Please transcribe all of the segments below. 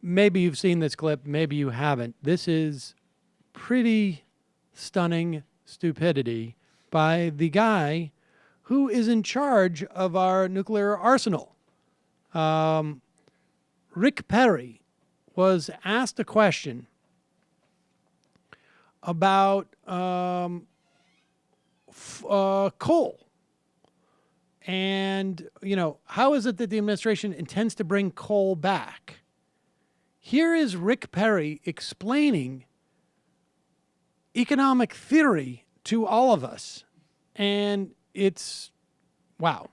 maybe you've seen this clip, maybe you haven't. This is pretty stunning stupidity by the guy who is in charge of our nuclear arsenal. Rick Perry was asked a question about coal. And, how is it that the administration intends to bring coal back? Here is Rick Perry explaining economic theory to all of us. And it's, wow.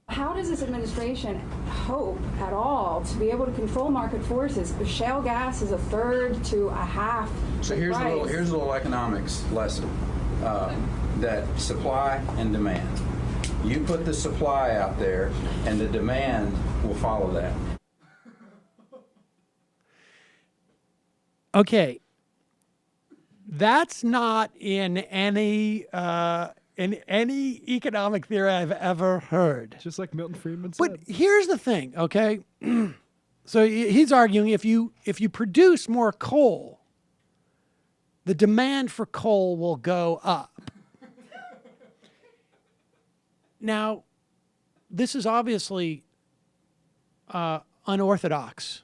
How does this administration hope at all to be able to control market forces? Shale gas is a third to a half. So here's a little economics lesson. That supply and demand. You put the supply out there, and the demand will follow that. Okay, that's not in any economic theory I've ever heard. Just like Milton Friedman said. But here's the thing, okay? So he's arguing if you produce more coal, the demand for coal will go up. Now, this is obviously unorthodox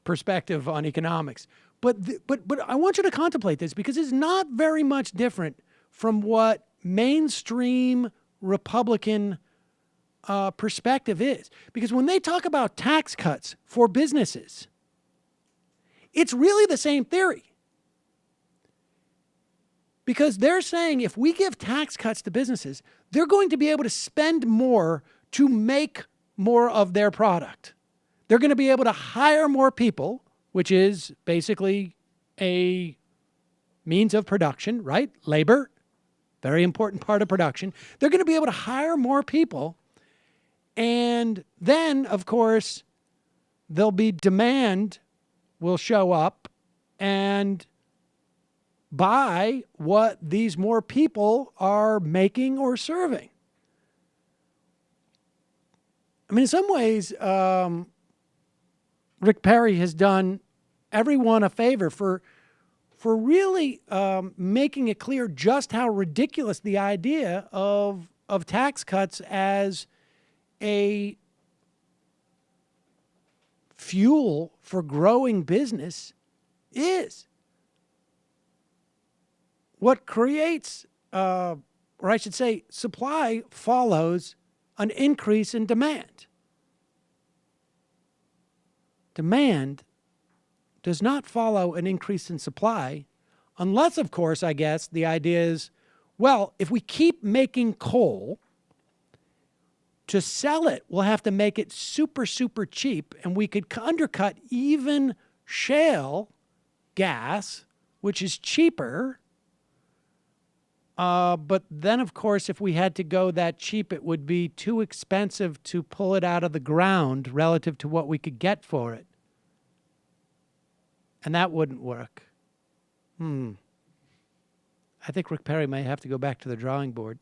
perspective on economics, but I want you to contemplate this because it's not very much different from what mainstream Republican perspective is. Because when they talk about tax cuts for businesses, it's really the same theory. Because they're saying if we give tax cuts to businesses, they're going to be able to spend more to make more of their product. They're going to be able to hire more people, which is basically a means of production, right? Labor, very important part of production. They're going to be able to hire more people. And then, of course, there'll be demand will show up and buy what these more people are making or serving. I mean, in some ways, Rick Perry has done everyone a favor for really making it clear just how ridiculous the idea of tax cuts as a fuel for growing business is. What creates, or I should say, supply follows an increase in demand. Demand does not follow an increase in supply, unless, of course, I guess, the idea is, well, if we keep making coal, to sell it, we'll have to make it super, super cheap, and we could undercut even shale gas, which is cheaper. But then, of course, if we had to go that cheap, it would be too expensive to pull it out of the ground relative to what we could get for it. And that wouldn't work. I think Rick Perry may have to go back to the drawing board.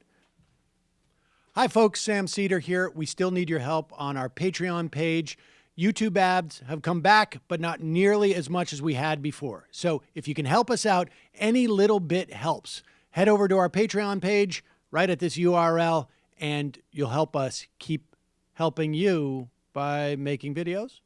Hi, folks. Sam Seder here. We still need your help on our Patreon page. YouTube ads have come back, but not nearly as much as we had before. So if you can help us out, any little bit helps. Head over to our Patreon page right at this URL, and you'll help us keep helping you by making videos